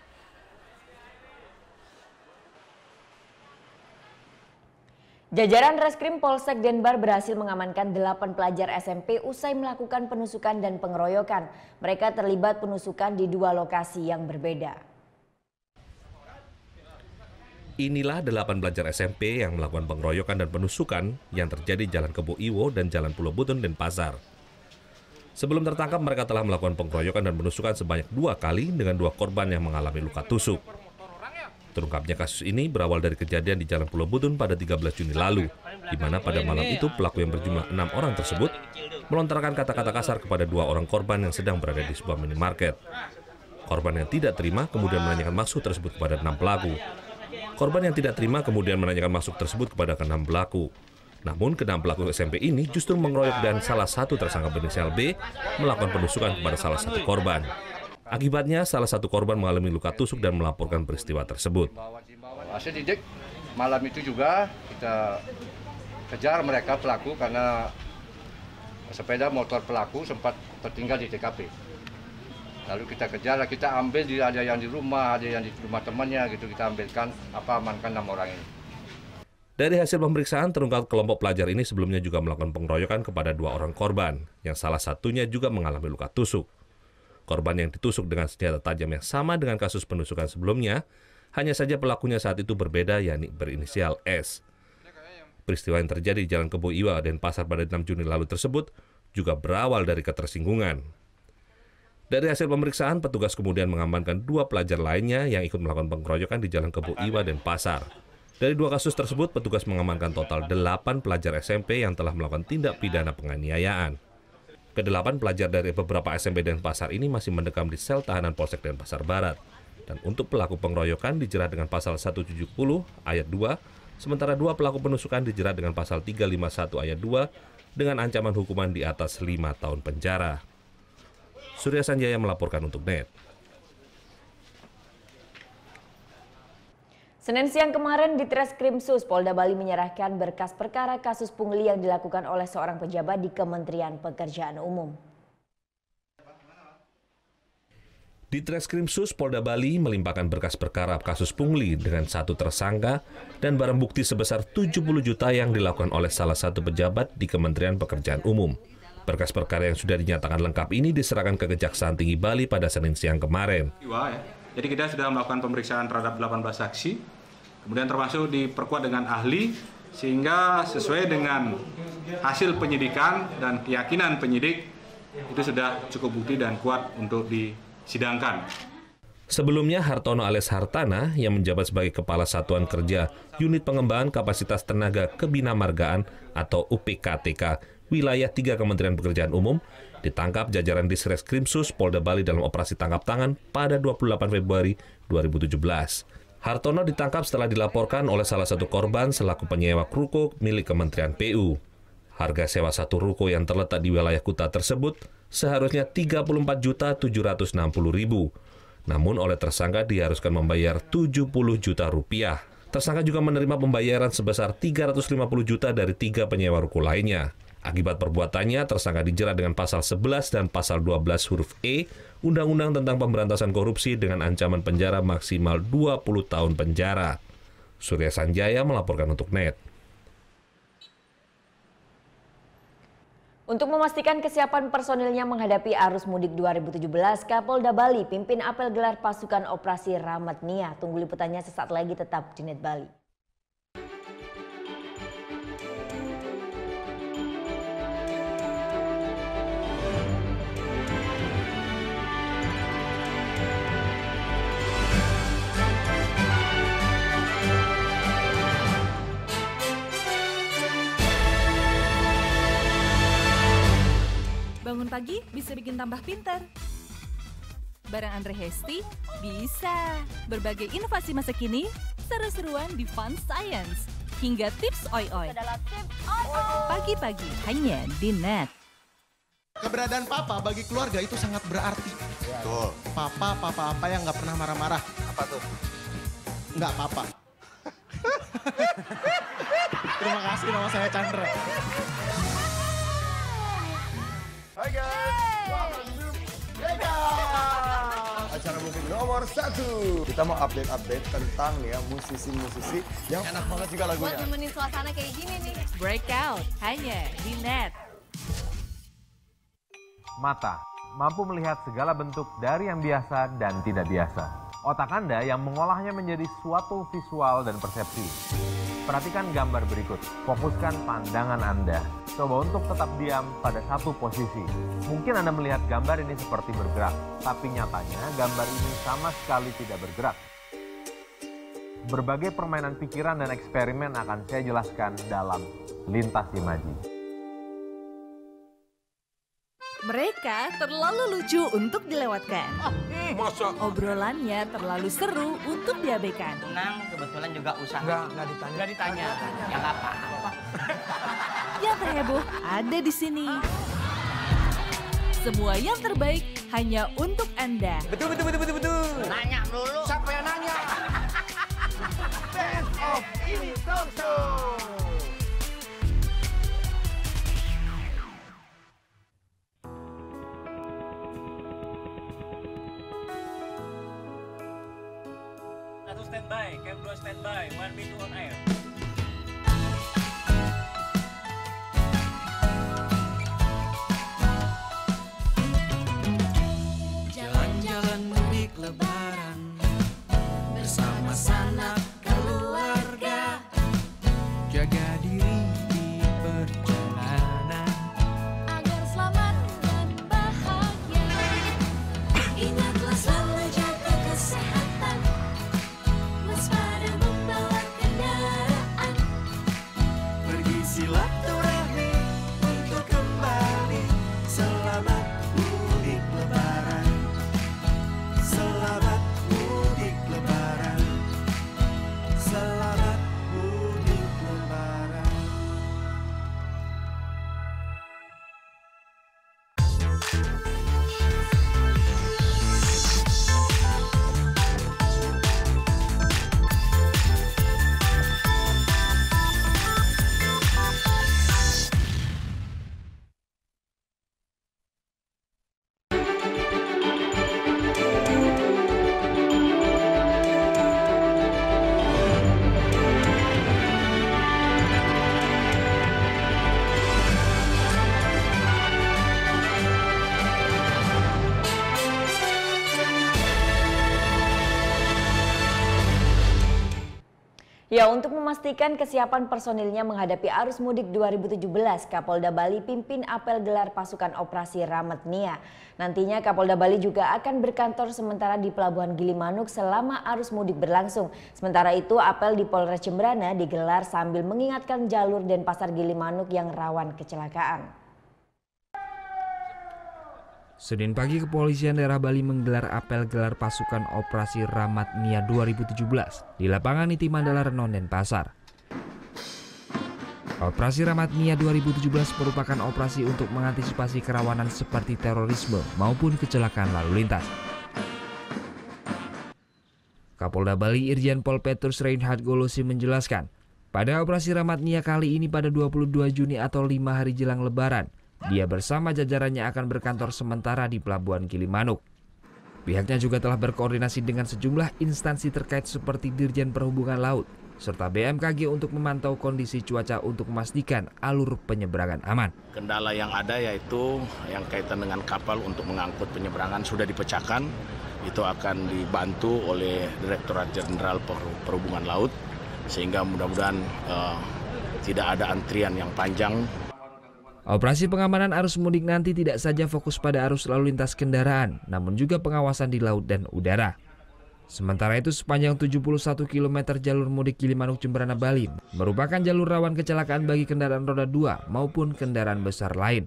Jajaran Reskrim Polsek Denbar berhasil mengamankan 8 pelajar SMP usai melakukan penusukan dan pengeroyokan. Mereka terlibat penusukan di 2 lokasi yang berbeda. Inilah 8 pelajar SMP yang melakukan pengeroyokan dan penusukan yang terjadi di Jalan Kebo Iwo dan Jalan Pulau Butun Denpasar. Sebelum tertangkap, mereka telah melakukan pengeroyokan dan penusukan sebanyak 2 kali dengan 2 korban yang mengalami luka tusuk. Terungkapnya kasus ini berawal dari kejadian di Jalan Pulau Butun pada 13 Juni lalu, di mana pada malam itu pelaku yang berjumlah 6 orang tersebut melontarkan kata-kata kasar kepada 2 orang korban yang sedang berada di sebuah minimarket. Korban yang tidak terima kemudian menanyakan maksud tersebut kepada 6 pelaku. Korban yang tidak terima kemudian menanyakan maksud tersebut kepada ke-6 pelaku. Namun ke-6 pelaku SMP ini justru mengeroyok dan salah satu tersangka berinisial B melakukan penusukan kepada salah satu korban. Akibatnya salah satu korban mengalami luka tusuk dan melaporkan peristiwa tersebut. Hasil didik malam itu juga kita kejar mereka pelaku karena sepeda motor pelaku sempat tertinggal di TKP. Lalu kita kejar, kita ambil, ada yang di rumah, ada yang di rumah temannya gitu, kita ambilkan, amankan 6 orang ini. Dari hasil pemeriksaan terungkap kelompok pelajar ini sebelumnya juga melakukan pengeroyokan kepada 2 orang korban, yang salah satunya juga mengalami luka tusuk. Korban yang ditusuk dengan senjata tajam yang sama dengan kasus penusukan sebelumnya, hanya saja pelakunya saat itu berbeda, yakni berinisial S. Peristiwa yang terjadi di Jalan Kebo Iwo Denpasar pada 6 Juni lalu tersebut juga berawal dari ketersinggungan. Dari hasil pemeriksaan, petugas kemudian mengamankan 2 pelajar lainnya yang ikut melakukan pengeroyokan di Jalan Kebo Iwo Denpasar. Dari 2 kasus tersebut, petugas mengamankan total 8 pelajar SMP yang telah melakukan tindak pidana penganiayaan. Ke-8 pelajar dari beberapa SMP Denpasar ini masih mendekam di sel tahanan Polsek Denpasar Barat. Dan untuk pelaku pengeroyokan dijerat dengan pasal 170 ayat 2, sementara 2 pelaku penusukan dijerat dengan pasal 351 ayat 2 dengan ancaman hukuman di atas 5 tahun penjara. Surya Sanjaya melaporkan untuk NET. Senin siang kemarin di Treskrimsus Polda Bali menyerahkan berkas perkara kasus pungli yang dilakukan oleh seorang pejabat di Kementerian Pekerjaan Umum. Di Treskrimsus Polda Bali melimpahkan berkas perkara kasus pungli dengan 1 tersangka dan barang bukti sebesar 70 juta yang dilakukan oleh salah satu pejabat di Kementerian Pekerjaan Umum. Berkas perkara yang sudah dinyatakan lengkap ini diserahkan ke Kejaksaan Tinggi Bali pada Senin siang kemarin. Jadi kita sudah melakukan pemeriksaan terhadap 18 saksi, kemudian termasuk diperkuat dengan ahli, sehingga sesuai dengan hasil penyidikan dan keyakinan penyidik, itu sudah cukup bukti dan kuat untuk disidangkan. Sebelumnya, Hartono alias Hartana yang menjabat sebagai Kepala Satuan Kerja Unit Pengembangan Kapasitas Tenaga Kebinamargaan atau UPKTK Wilayah 3 Kementerian Pekerjaan Umum ditangkap jajaran Disreskrimsus Polda Bali dalam operasi tangkap tangan pada 28 Februari 2017. Hartono ditangkap setelah dilaporkan oleh salah satu korban selaku penyewa ruko milik Kementerian PU. Harga sewa satu ruko yang terletak di wilayah Kuta tersebut seharusnya Rp34.760.000. Namun oleh tersangka diharuskan membayar Rp70 juta. Tersangka juga menerima pembayaran sebesar 350 juta dari 3 penyewa ruko lainnya. Akibat perbuatannya, tersangka dijerat dengan pasal 11 dan pasal 12 huruf E Undang-Undang tentang Pemberantasan Korupsi dengan ancaman penjara maksimal 20 tahun penjara. Surya Sanjaya melaporkan untuk NET. Untuk memastikan kesiapan personilnya menghadapi arus mudik 2017, Kapolda Bali pimpin apel gelar pasukan operasi Rahmat Nia. Tunggu liputannya sesaat lagi, tetap di NET Bali. Bangun pagi bisa bikin tambah pintar. Bareng Andre Hesti bisa. Berbagai inovasi masa kini, seru-seruan di Fun Science. Hingga tips oi-oi. Pagi-pagi hanya di NET. Keberadaan papa bagi keluarga itu sangat berarti. Betul. Papa apa yang nggak pernah marah-marah. Apa tuh? Nggak papa. Terima kasih, nama saya Chandra. Hai guys, welcome to Mega acara musik nomor 1. Kita mau update tentang ya musisi-musisi yang enak banget juga lagunya. Buat nemenin suasana kayak gini nih. Breakout hanya di NET. Mata mampu melihat segala bentuk dari yang biasa dan tidak biasa. Otak Anda yang mengolahnya menjadi suatu visual dan persepsi. Perhatikan gambar berikut. Fokuskan pandangan Anda. Coba untuk tetap diam pada satu posisi. Mungkin Anda melihat gambar ini seperti bergerak, tapi nyatanya gambar ini sama sekali tidak bergerak. Berbagai permainan pikiran dan eksperimen akan saya jelaskan dalam Lintas Imaji. Mereka terlalu lucu untuk dilewatkan. Masa? Obrolannya terlalu seru untuk diabaikan. Tenang, kebetulan juga usaha. Nggak ditanya. Ya nggak apa-apa. Yang terheboh ada di sini. Semua yang terbaik hanya untuk Anda. Betul. Nanya dulu. Siapa yang nanya? Best of ini talk show. Standby, Cam 2 standby, 1B2 on air. Jalan-jalan mudik lebaran bersama sanak keluarga. Jaga diri di perjalanan Agar selamat dan bahagia. Ingatlah selalu jaga kesehatan. Waspada membawa kendaraan. Pergi silaturahmi untuk kembali. Selamat mudik lebaran. Selamat mudik lebaran. Selamat mudik lebaran. Ya, untuk memastikan kesiapan personilnya menghadapi arus mudik 2017, Kapolda Bali pimpin apel gelar pasukan operasi Rahmat Nia. Nantinya Kapolda Bali juga akan berkantor sementara di Pelabuhan Gilimanuk selama arus mudik berlangsung. Sementara itu, apel di Polres Jembrana digelar sambil mengingatkan jalur Denpasar Gilimanuk yang rawan kecelakaan. Senin pagi, Kepolisian Daerah Bali menggelar apel gelar pasukan operasi Rahmat Nia 2017 di lapangan Niti Mandala Renon, Denpasar. Operasi Rahmat Nia 2017 merupakan operasi untuk mengantisipasi kerawanan seperti terorisme maupun kecelakaan lalu lintas. Kapolda Bali Irjen Pol Petrus Reinhard Golosi menjelaskan, pada operasi Rahmat Nia kali ini pada 22 Juni atau 5 hari jelang Lebaran, dia bersama jajarannya akan berkantor sementara di Pelabuhan Gilimanuk. Pihaknya juga telah berkoordinasi dengan sejumlah instansi terkait seperti Dirjen Perhubungan Laut, serta BMKG untuk memantau kondisi cuaca untuk memastikan alur penyeberangan aman. Kendala yang ada yaitu yang kaitan dengan kapal untuk mengangkut penyeberangan sudah dipecahkan. Itu akan dibantu oleh Direktorat Jenderal Perhubungan Laut, sehingga mudah-mudahan tidak ada antrian yang panjang. Operasi pengamanan arus mudik nanti tidak saja fokus pada arus lalu lintas kendaraan, namun juga pengawasan di laut dan udara. Sementara itu sepanjang 71 km jalur mudik Gilimanuk Jemberana Bali merupakan jalur rawan kecelakaan bagi kendaraan roda 2 maupun kendaraan besar lain.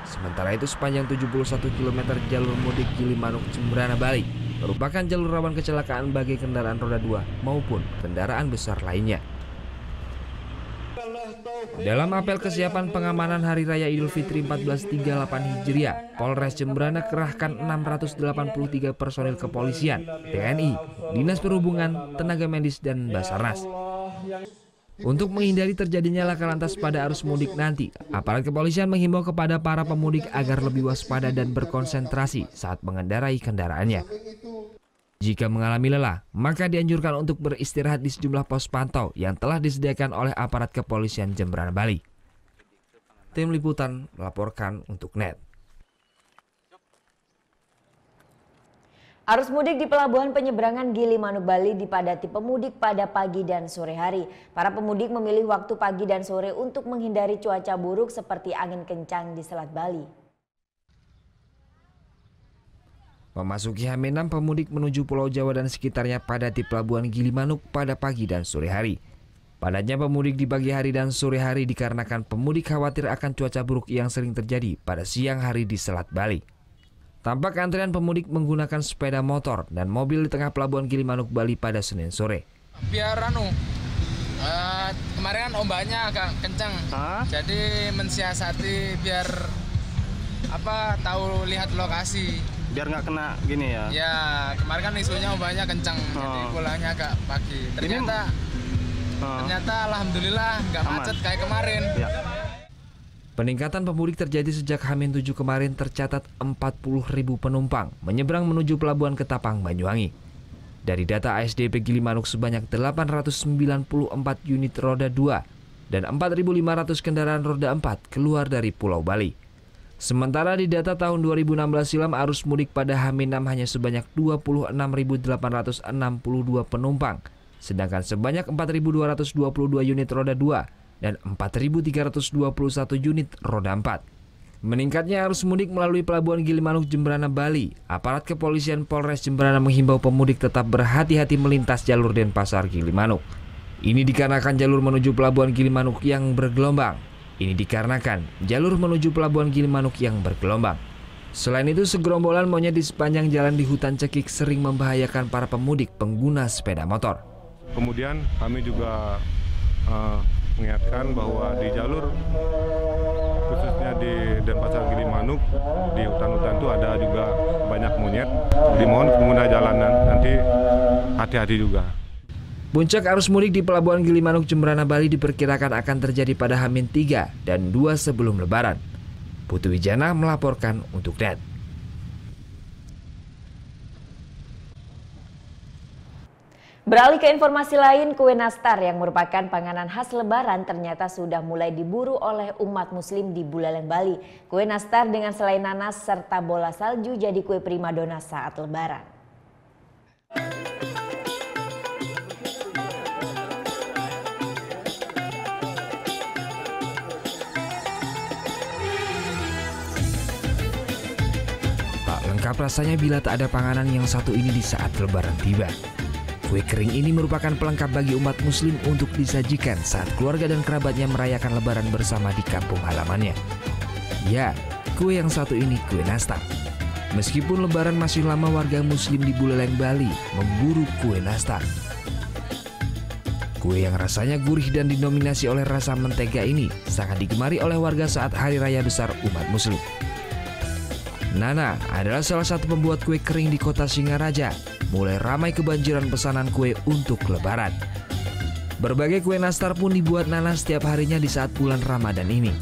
Sementara itu sepanjang 71 km jalur mudik Gilimanuk Jemberana Bali merupakan jalur rawan kecelakaan bagi kendaraan roda 2 maupun kendaraan besar lainnya. Dalam apel kesiapan pengamanan Hari Raya Idul Fitri 1438 Hijriah, Polres Jemberana kerahkan 683 personil kepolisian, TNI, Dinas Perhubungan, tenaga medis, dan Basarnas. Untuk menghindari terjadinya laka lantas pada arus mudik nanti, aparat kepolisian menghimbau kepada para pemudik agar lebih waspada dan berkonsentrasi saat mengendarai kendaraannya. Jika mengalami lelah, maka dianjurkan untuk beristirahat di sejumlah pos pantau yang telah disediakan oleh aparat kepolisian Jemberana Bali. Tim Liputan melaporkan untuk NET. Arus mudik di Pelabuhan Penyeberangan Gilimanuk Bali dipadati pemudik pada pagi dan sore hari. Para pemudik memilih waktu pagi dan sore untuk menghindari cuaca buruk seperti angin kencang di Selat Bali. Memasuki H-6, pemudik menuju Pulau Jawa dan sekitarnya padati Pelabuhan Gilimanuk pada pagi dan sore hari. Padatnya pemudik di pagi hari dan sore hari dikarenakan pemudik khawatir akan cuaca buruk yang sering terjadi pada siang hari di Selat Bali. Tampak antrian pemudik menggunakan sepeda motor dan mobil di tengah Pelabuhan Gilimanuk Bali pada Senin sore. Biar kemarin kan ombaknya agak kencang, jadi mensiasati biar tahu lihat lokasi. Biar nggak kena gini ya? Ya, kemarin kan isunya ombaknya kencang, jadi pulangnya agak pagi. Ternyata alhamdulillah nggak macet kayak kemarin. Ya. Peningkatan pemudik terjadi sejak H-7 kemarin tercatat 40.000 penumpang menyeberang menuju Pelabuhan Ketapang, Banyuwangi. Dari data ASDP Gilimanuk sebanyak 894 unit roda 2 dan 4.500 kendaraan roda 4 keluar dari Pulau Bali. Sementara di data tahun 2016 silam arus mudik pada H-6 hanya sebanyak 26.862 penumpang, sedangkan sebanyak 4.222 unit roda 2 dan 4.321 unit roda 4. Meningkatnya arus mudik melalui Pelabuhan Gilimanuk Jemberana Bali, aparat kepolisian Polres Jemberana menghimbau pemudik tetap berhati-hati melintas jalur Denpasar Gilimanuk. Ini dikarenakan jalur menuju Pelabuhan Gilimanuk yang bergelombang. Selain itu, segerombolan monyet di sepanjang jalan di hutan Cekik sering membahayakan para pemudik pengguna sepeda motor. Kemudian kami juga mengingatkan bahwa di jalur khususnya di Denpasar Gilimanuk, di hutan-hutan itu ada juga banyak monyet. Dimohon pengguna jalanan nanti hati-hati juga. Puncak arus mudik di Pelabuhan Gilimanuk Jemberana Bali diperkirakan akan terjadi pada H-3 dan 2 sebelum Lebaran. Putu Wijana melaporkan untuk NET. Beralih ke informasi lain, kue nastar yang merupakan panganan khas Lebaran ternyata sudah mulai diburu oleh umat muslim di Buleleng, Bali. Kue nastar dengan selai nanas serta bola salju jadi kue primadona saat Lebaran. Tak lengkap rasanya bila tak ada panganan yang satu ini di saat Lebaran tiba. Kue kering ini merupakan pelengkap bagi umat muslim untuk disajikan saat keluarga dan kerabatnya merayakan Lebaran bersama di kampung halamannya. Ya, kue yang satu ini kue nastar. Meskipun Lebaran masih lama, warga muslim di Buleleng, Bali memburu kue nastar. Kue yang rasanya gurih dan didominasi oleh rasa mentega ini sangat digemari oleh warga saat hari raya besar umat muslim. Nana adalah salah satu pembuat kue kering di kota Singaraja. Mulai ramai kebanjiran pesanan kue untuk Lebaran. Berbagai kue nastar pun dibuat Nana setiap harinya di saat bulan Ramadan ini.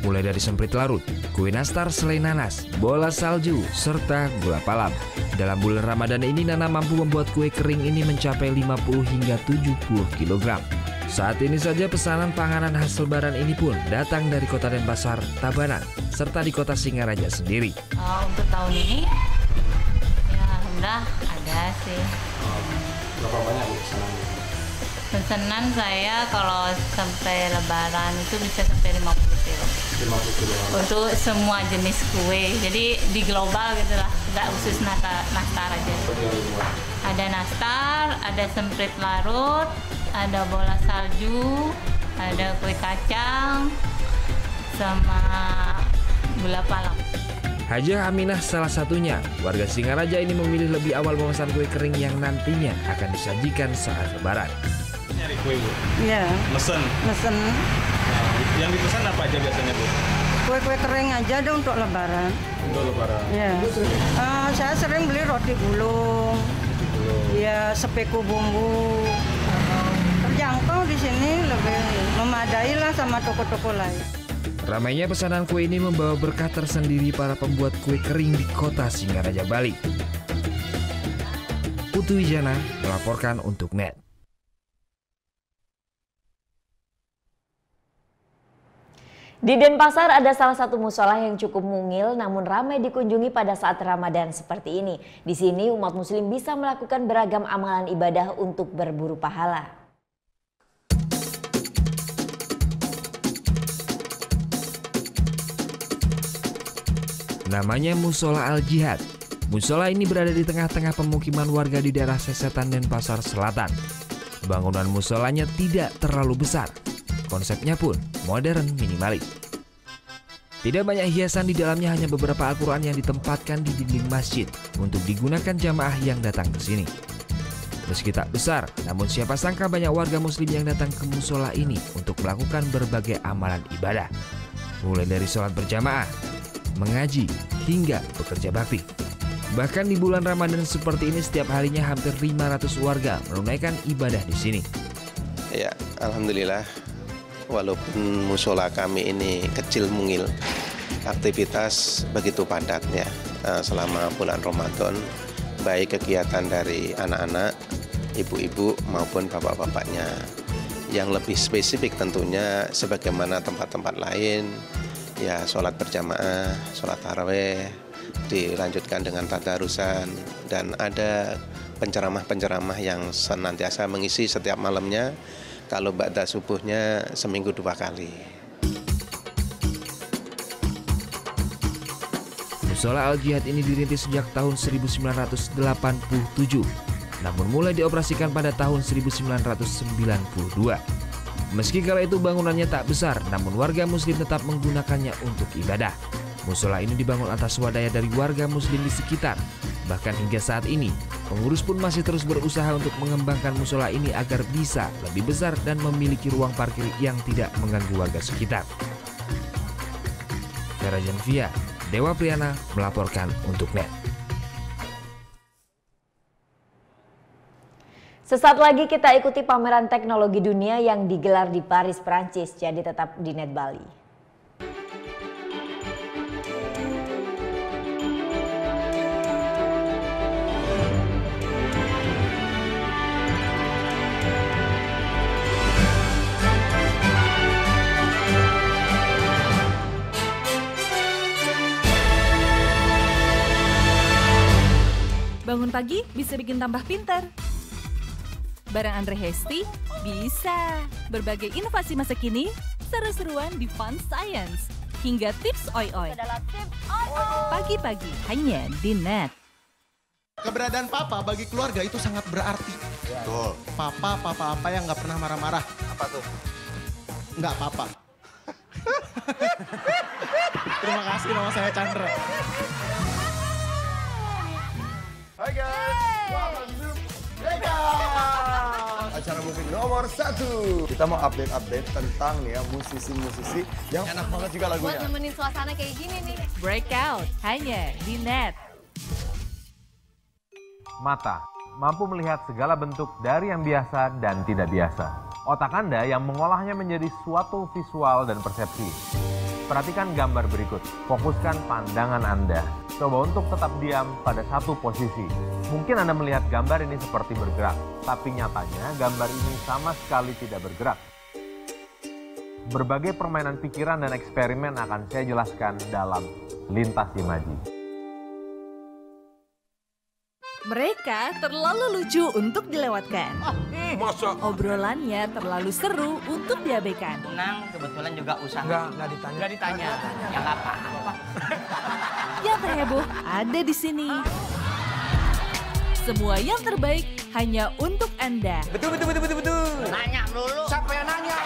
Mulai dari semprit larut, kue nastar selai nanas, bola salju, serta gula palem. Dalam bulan Ramadan ini Nana mampu membuat kue kering ini mencapai 50 hingga 70 kg. Saat ini saja pesanan panganan khas Lebaran ini pun datang dari kota Denpasar, Tabanan, serta di kota Singaraja sendiri. Untuk tahun ini, ya alhamdulillah ada sih. Berapa banyak pesanan? Pesanan saya kalau sampai Lebaran itu bisa sampai 50 kilo. 50 kilo. Untuk semua jenis kue, jadi di global gitu lah, nggak khusus nastar aja. Ada nastar, ada semprit larut, ada bola salju, ada kue kacang, sama gula palem. Hajah Aminah salah satunya. Warga Singaraja ini memilih lebih awal memesan kue kering yang nantinya akan disajikan saat Lebaran. Nyari kue, Bu? Iya. Mesen? Mesen. Nah, yang dipesan apa aja biasanya, Bu? Kue-kue kering aja dong untuk Lebaran. Untuk Lebaran? Iya. Saya sering beli roti gulung. Iya, sepeku bumbu. Terjangkau di sini, lebih memadai lah sama toko-toko lain. Ramainya pesanan kue ini membawa berkah tersendiri para pembuat kue kering di kota Singaraja, Bali. Putu Wijana melaporkan untuk NET. Di Denpasar ada salah satu musola yang cukup mungil namun ramai dikunjungi pada saat Ramadan seperti ini. Di sini umat muslim bisa melakukan beragam amalan ibadah untuk berburu pahala. Namanya Musola Al-Jihad. Musola ini berada di tengah-tengah pemukiman warga di daerah Sesetan Denpasar Selatan. Bangunan musolanya tidak terlalu besar. Konsepnya pun modern minimalis. Tidak banyak hiasan, di dalamnya hanya beberapa Al-Quran yang ditempatkan di dinding masjid untuk digunakan jamaah yang datang ke sini. Meski tak besar, namun siapa sangka banyak warga muslim yang datang ke musola ini untuk melakukan berbagai amalan ibadah. Mulai dari sholat berjamaah, mengaji, hingga bekerja bakti. Bahkan di bulan Ramadan seperti ini setiap harinya hampir 500 warga menunaikan ibadah di sini. Ya, alhamdulillah. Walaupun musola kami ini kecil mungil, aktivitas begitu padat ya selama bulan Ramadan, baik kegiatan dari anak-anak, ibu-ibu maupun bapak-bapaknya. Yang lebih spesifik tentunya sebagaimana tempat-tempat lain, ya sholat berjamaah, sholat taraweh, dilanjutkan dengan tadarusan, dan ada penceramah-penceramah yang senantiasa mengisi setiap malamnya. Kalau ba'da subuhnya seminggu 2 kali. Musola Al-Jihad ini dirintis sejak tahun 1987, namun mulai dioperasikan pada tahun 1992. Meski kala itu bangunannya tak besar, namun warga muslim tetap menggunakannya untuk ibadah. Musola ini dibangun atas swadaya dari warga muslim di sekitar. Bahkan hingga saat ini, pengurus pun masih terus berusaha untuk mengembangkan musola ini agar bisa lebih besar dan memiliki ruang parkir yang tidak mengganggu warga sekitar. Vera Janvia, Dewa Priyana melaporkan untuk NET. Sesaat lagi kita ikuti pameran teknologi dunia yang digelar di Paris, Prancis. Jadi tetap di NET Bali. Bangun pagi bisa bikin tambah pintar. Bareng Andre Hesti bisa. Berbagai inovasi masa kini, seru-seruan di Fun Science. Hingga tips oi-oi. Pagi-pagi hanya di NET. Keberadaan papa bagi keluarga itu sangat berarti. Betul. Papa apa yang nggak pernah marah-marah. Apa tuh? Nggak papa. Terima kasih, nama saya Chandra. Hai guys, welcome to Mega. Acara musik nomor 1. Kita mau update tentang nih ya musisi-musisi yang enak banget juga lagunya. Buat nemenin suasana kayak gini nih. Breakout hanya di Net. Mata mampu melihat segala bentuk dari yang biasa dan tidak biasa. Otak Anda yang mengolahnya menjadi suatu visual dan persepsi. Perhatikan gambar berikut. Fokuskan pandangan Anda. Coba untuk tetap diam pada satu posisi. Mungkin Anda melihat gambar ini seperti bergerak, tapi nyatanya gambar ini sama sekali tidak bergerak. Berbagai permainan pikiran dan eksperimen akan saya jelaskan dalam Lintas Imaji. Mereka terlalu lucu untuk dilewatkan. Masa? Obrolannya terlalu seru untuk diabaikan. Menang kebetulan juga usaha. Nggak ditanya. Ya nggak apa-apa. Yang terheboh ada di sini. Semua yang terbaik hanya untuk Anda. Betul. Nanya melulu. Siapa yang nanya?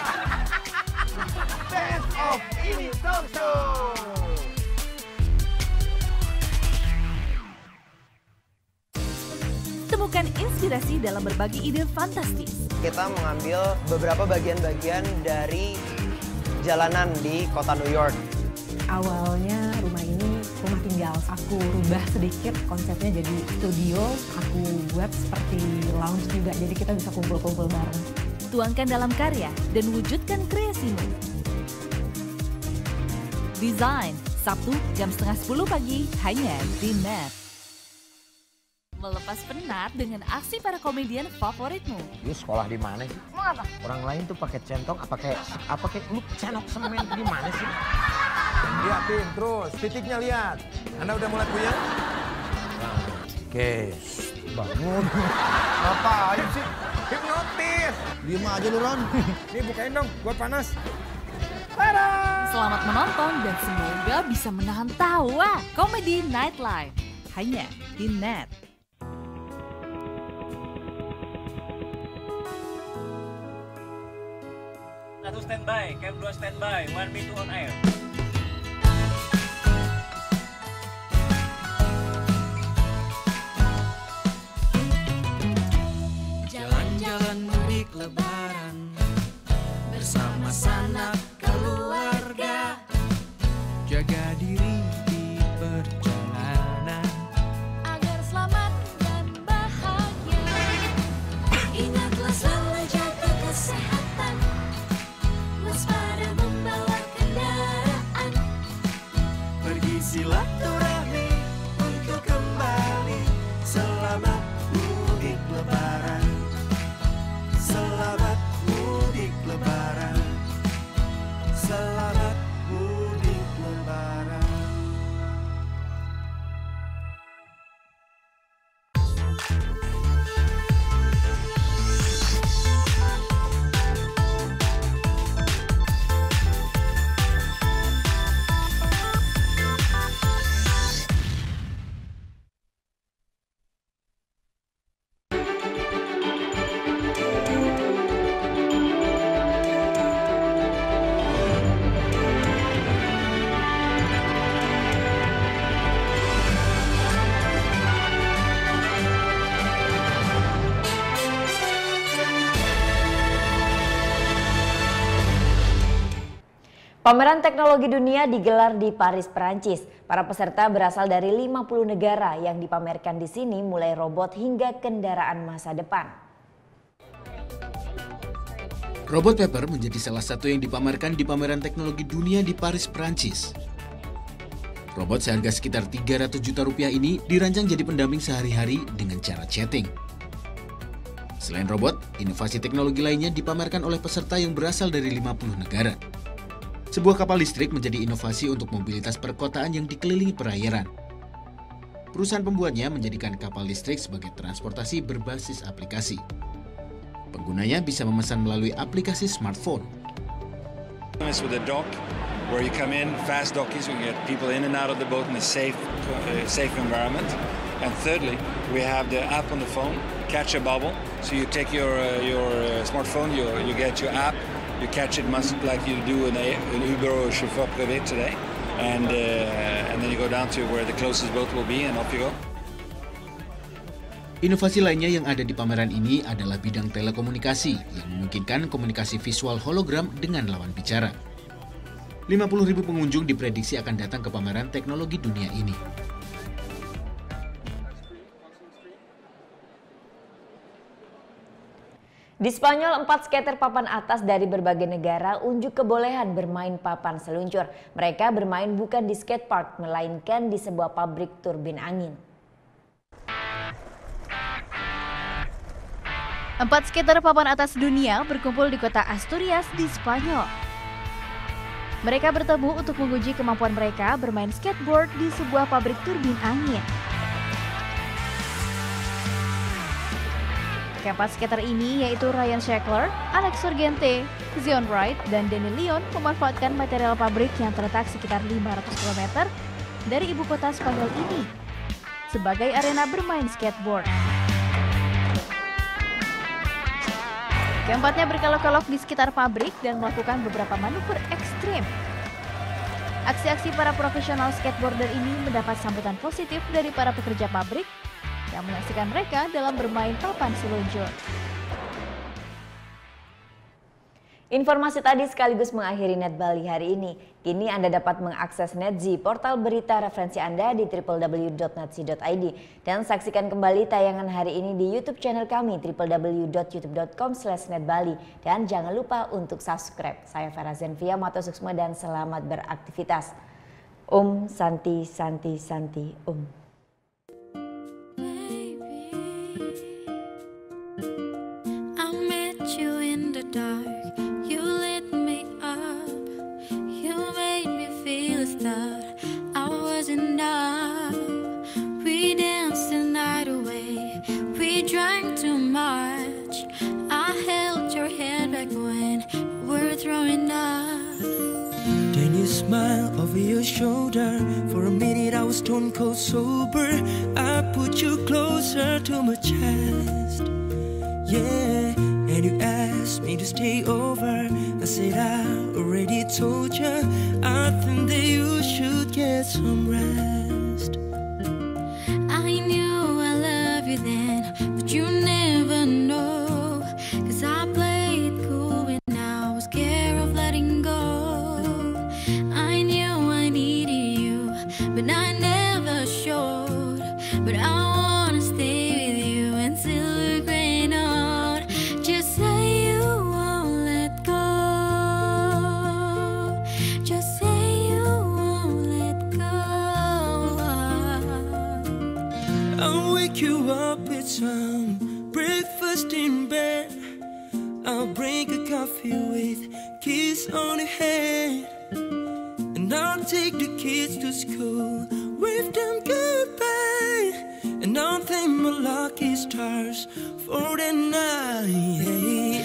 Best of ini talk show. Temukan inspirasi dalam berbagi ide fantastis. Kita mengambil beberapa bagian-bagian dari jalanan di kota New York. Awalnya rumah ini rumah tinggal. Aku rubah sedikit konsepnya jadi studio. Aku buat seperti lounge juga, jadi kita bisa kumpul-kumpul bareng. Tuangkan dalam karya dan wujudkan kreasimu. Design, Sabtu jam 9:30 pagi hanya di Net. Melepas penat dengan aksi para komedian favoritmu. Lu sekolah di mana sih? Mau apa? Orang lain tuh pakai centong, apa kayak lu cenok semen di mana sih? Liatin terus, titiknya lihat. Anda udah mulai puyeng? Oke, bangun. Ngapain sih? Hipnotis. Diem aja lu, Ron. Nih bukain dong, gua panas. Selamat menonton dan semoga bisa menahan tawa. Komedi Nightlife hanya di Net. Satu standby, cam 2 standby, 1B2 on air. Jalan-jalan mudik lebaran bersama sanak keluarga. Jaga diri di perjalanan Agar selamat dan bahagia. Ingatlah selalu jaga kesehatan. Waspada membawa kendaraan. Pergi silaturahmi untuk kembali. Selamat mudik lebaran. Selamat mudik lebaran. Selamat mudik lebaran. Pameran teknologi dunia digelar di Paris, Perancis. Para peserta berasal dari 50 negara yang dipamerkan di sini mulai robot hingga kendaraan masa depan. Robot Pepper menjadi salah satu yang dipamerkan di pameran teknologi dunia di Paris, Perancis. Robot seharga sekitar 300 juta rupiah ini dirancang jadi pendamping sehari-hari dengan cara chatting. Selain robot, inovasi teknologi lainnya dipamerkan oleh peserta yang berasal dari 50 negara. Sebuah kapal listrik menjadi inovasi untuk mobilitas perkotaan yang dikelilingi perairan. Perusahaan pembuatnya menjadikan kapal listrik sebagai transportasi berbasis aplikasi. Penggunanya bisa memesan melalui aplikasi smartphone. It's with a dock where you come in, fast docking, so you get people in and out of the boat in a safe environment. And thirdly, we have the app on the phone, Catch a Bubble. So you take your smartphone, you get your app, you catch it much like you do an Uber or chauffeur privé today, and then you go down to where the closest boat will be, and off you go. Inovasi lainnya yang ada di pameran ini adalah bidang telekomunikasi yang memungkinkan komunikasi visual hologram dengan lawan bicara. 50.000 pengunjung diprediksi akan datang ke pameran teknologi dunia ini. Di Spanyol, 4 skater papan atas dari berbagai negara unjuk kebolehan bermain papan seluncur. Mereka bermain bukan di skatepark, melainkan di sebuah pabrik turbin angin. 4 skater papan atas dunia berkumpul di kota Asturias di Spanyol. Mereka bertemu untuk menguji kemampuan mereka bermain skateboard di sebuah pabrik turbin angin. Keempat skater ini yaitu Ryan Sheckler, Alex Sorgente, Zion Wright, dan Danny Leon memanfaatkan material pabrik yang terletak sekitar 500 km dari ibu kota Spanyol ini sebagai arena bermain skateboard. Keempatnya berkelok-kelok di sekitar pabrik dan melakukan beberapa manuver ekstrim. Aksi-aksi para profesional skateboarder ini mendapat sambutan positif dari para pekerja pabrik yang menyaksikan mereka dalam bermain papan seluncur. Informasi tadi sekaligus mengakhiri Net Bali hari ini. Kini Anda dapat mengakses NetZ, portal berita referensi Anda di www.netz.id. Dan saksikan kembali tayangan hari ini di YouTube channel kami www.youtube.com/netbali. Dan jangan lupa untuk subscribe. Saya Farah Zenvia, Mato Suksma, dan selamat beraktivitas. Om Santi Santi Santi Om. Smile over your shoulder. For a minute I was stone cold sober. I put you closer to my chest. Yeah, and you asked me to stay over. I said I already told you. I think that you should get some rest. I knew I love you then, but you never know. 'Cause I played cool when I was scared of letting go. But I never showed. But I wanna stay with you until we're grown old. Just say you won't let go. Just say you won't let go. I'll wake you up with some breakfast in bed. I'll bring a coffee with kiss on the head. And I'll take the kids to school, wave them goodbye. And I'll thank my lucky stars for the night.